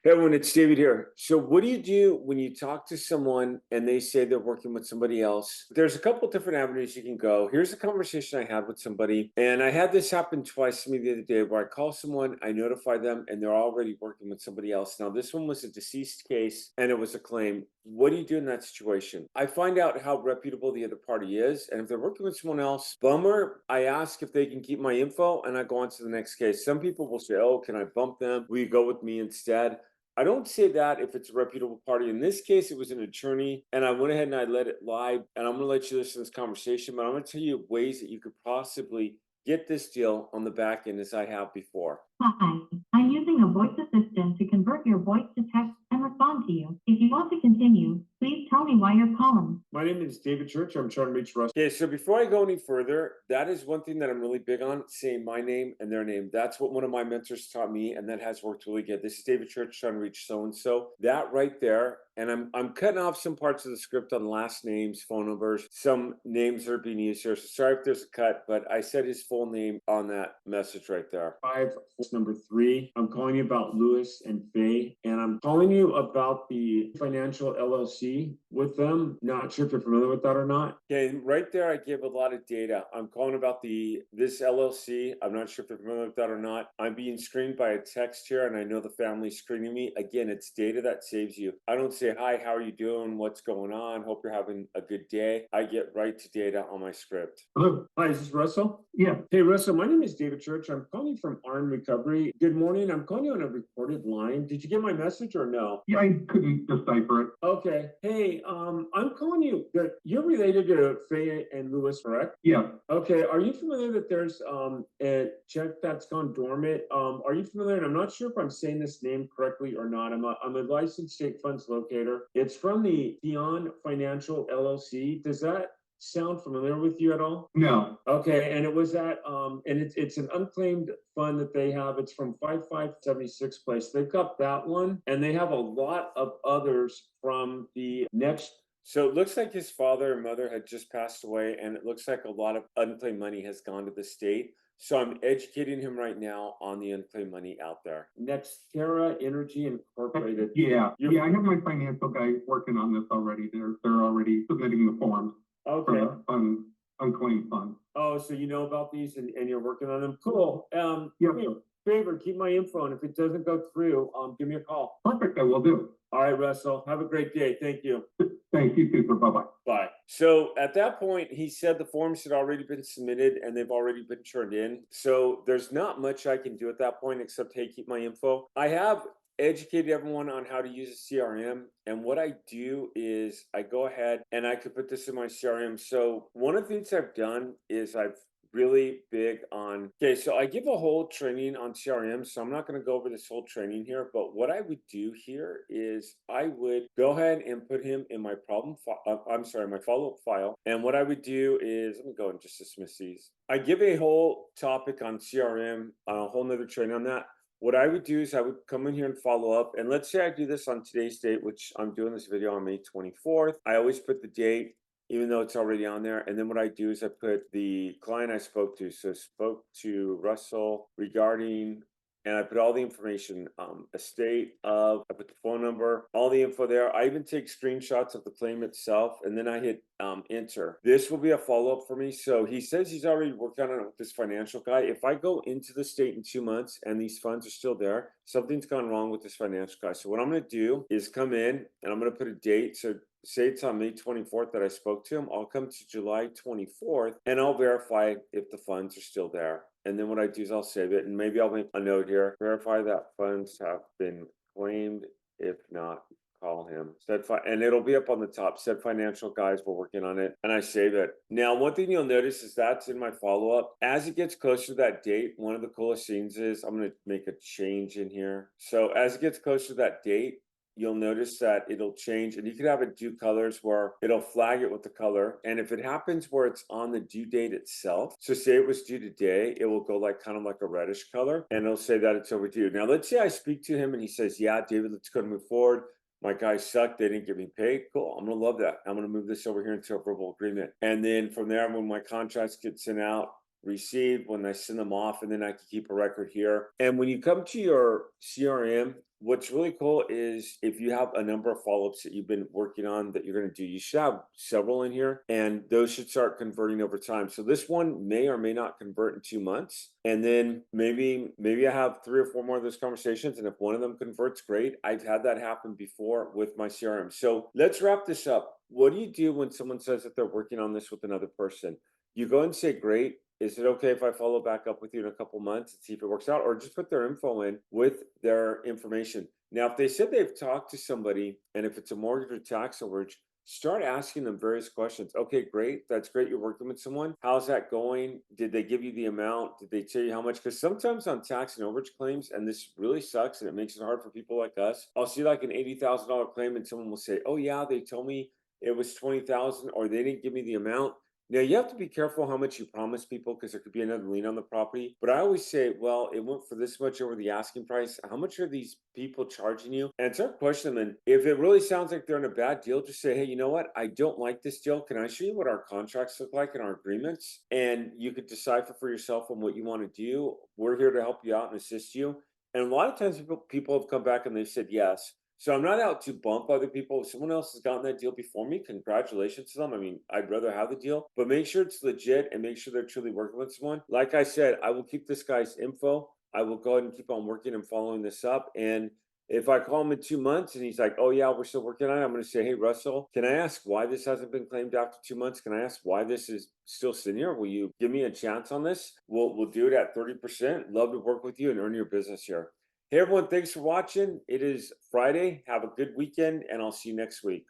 Hey everyone, it's David here. So what do you do when you talk to someone and they say they're working with somebody else? There's a couple different avenues you can go. Here's a conversation I had with somebody, and I had this happen twice to me the other day where I call someone, I notify them, and they're already working with somebody else. Now, this one was a deceased case and it was a claim. What do you do in that situation? I find out how reputable the other party is, and if they're working with someone else, bummer. I ask if they can keep my info and I go on to the next case. Some people will say, oh, can I bump them? Will you go with me instead? I don't say that if it's a reputable party. In this case, it was an attorney, and I went ahead and I let it lie. And I'm going to let you listen to this conversation, but I'm going to tell you ways that you could possibly get this deal on the back end as I have before. Hi, I'm using a voice assistant to convert your voice to text and respond to you. If you want to continue, please tell me why you're calling. My name is David Church. I'm trying to reach Russ. Okay, so before I go any further, that is one thing that I'm really big on, saying my name and their name. That's what one of my mentors taught me, and that has worked really good. This is David Church trying to reach so-and-so. That right there, and I'm cutting off some parts of the script on last names, phone numbers, some names that are being used here. So sorry if there's a cut, but I said his full name on that message right there. Number 3. I'm calling you about Lewis and Faye, and I'm calling you about the financial LLC with them. Not sure if you're familiar with that or not. Okay, right there I give a lot of data. I'm calling about this LLC. I'm not sure if you're familiar with that or not. I'm being screened by a text here, and I know the family's screening me. Again, it's data that saves you. I don't say, hi, how are you doing? What's going on? Hope you're having a good day. I get right to data on my script. Hello. Hi, is this Russell? Yeah. Hey, Russell, my name is David Church. I'm calling you from Arm Recovery. Good morning. I'm calling you on a recorded line. Did you get my message or no? Yeah, I couldn't decipher it. Okay. Hey, I'm calling you. You're related to Faye and Lewis, correct? Yeah. Okay. Are you familiar that there's a check that's gone dormant? Are you familiar? And I'm not sure if I'm saying this name correctly or not. I'm a licensed state funds locator. It's from the Dion Financial LLC. Does that sound familiar with you at all? No. Okay, and it was at and it's an unclaimed fund that they have. It's from 5576 place. They've got that one, and they have a lot of others from the next. So it looks like his father and mother had just passed away, and it looks like a lot of unclaimed money has gone to the state. So I'm educating him right now on the unclaimed money out there. Nextera Energy Incorporated. Yeah, I have my financial guy working on this already. They're already submitting the forms. Okay. Unclaimed fund. Oh, so you know about these and you're working on them? Cool. Yeah. Favor, keep my info, and if it doesn't go through, give me a call. Perfect, I will do. All right, Russell. Have a great day. Thank you. Thank you too, sir. Bye-bye. Bye. So at that point, he said the forms had already been submitted and they've already been turned in. So there's not much I can do at that point except, hey, keep my info. I have educated everyone on how to use a CRM. And what I do is I go ahead and I could put this in my CRM. So one of the things I've done is I've really big on, okay, so I give a whole training on CRM, so I'm not going to go over this whole training here, but what I would do here is I would go ahead and put him in my my follow-up file. And what I would do is, let me go and just dismiss these. I give a whole topic on CRM, a whole nother training on that. What I would do is I would come in here and follow up. And let's say I do this on today's date, which I'm doing this video on May 24th. I always put the date, even though it's already on there. And then what I do is I put the client I spoke to. So spoke to Russell regarding, and I put all the information, estate of, I put the phone number, all the info there. I even take screenshots of the claim itself, and then I hit enter. This will be a follow-up for me. So he says he's already worked on it with this financial guy. If I go into the state in 2 months and these funds are still there, something's gone wrong with this financial guy. So what I'm going to do is come in and I'm going to put a date. So say it's on May 24th that I spoke to him. I'll come to July 24th and I'll verify if the funds are still there. And then what I do is I'll save it, and maybe I'll make a note here. Verify that funds have been claimed. If not, call him. And it'll be up on the top. Said financial guys, we're working on it. And I save it. Now, one thing you'll notice is that's in my follow-up. As it gets closer to that date, one of the coolest things is I'm going to make a change in here. So as it gets closer to that date, you'll notice that it'll change, and you can have it do colors where it'll flag it with the color. And if it happens where it's on the due date itself, so say it was due today, it will go like kind of like a reddish color, and it'll say that it's overdue. Now, let's say I speak to him and he says, yeah, David, let's go and move forward. My guys suck. They didn't get me paid. Cool. I'm going to love that. I'm going to move this over here into a verbal agreement. And then from there, when my contracts get sent out, received, when I send them off, and then I can keep a record here. And when you come to your CRM, what's really cool is if you have a number of follow-ups that you've been working on that you're going to do, you should have several in here, and those should start converting over time. So this one may or may not convert in 2 months, and then maybe I have 3 or 4 more of those conversations, and if one of them converts, great. I've had that happen before with my CRM. So let's wrap this up. What do you do when someone says that they're working on this with another person? You go and say, great. Is it okay if I follow back up with you in a couple months and see if it works out, or just put their info in with their information? Now, if they said they've talked to somebody, and if it's a mortgage or tax overage, start asking them various questions. Okay, great. That's great. You're working with someone. How's that going? Did they give you the amount? Did they tell you how much? Because sometimes on tax and overage claims, and this really sucks and it makes it hard for people like us, I'll see like an $80,000 claim and someone will say, oh, yeah, they told me it was 20,000, or they didn't give me the amount. Now you have to be careful how much you promise people because there could be another lien on the property. But I always say, well, it went for this much over the asking price. How much are these people charging you? And start questioning them. And if it really sounds like they're in a bad deal, just say, hey, you know what? I don't like this deal. Can I show you what our contracts look like and our agreements? And you could decipher for yourself on what you want to do. We're here to help you out and assist you. And a lot of times people have come back and they've said yes. So I'm not out to bump other people. If someone else has gotten that deal before me, congratulations to them. I mean, I'd rather have the deal, but make sure it's legit and make sure they're truly working with someone. Like I said, I will keep this guy's info. I will go ahead and keep on working and following this up. And if I call him in 2 months and he's like, oh, yeah, we're still working on it, I'm going to say, hey, Russell, can I ask why this hasn't been claimed after 2 months? Can I ask why this is still sitting here? Will you give me a chance on this? We'll do it at 30%. Love to work with you and earn your business here. Hey everyone, thanks for watching. It is Friday. Have a good weekend, and I'll see you next week.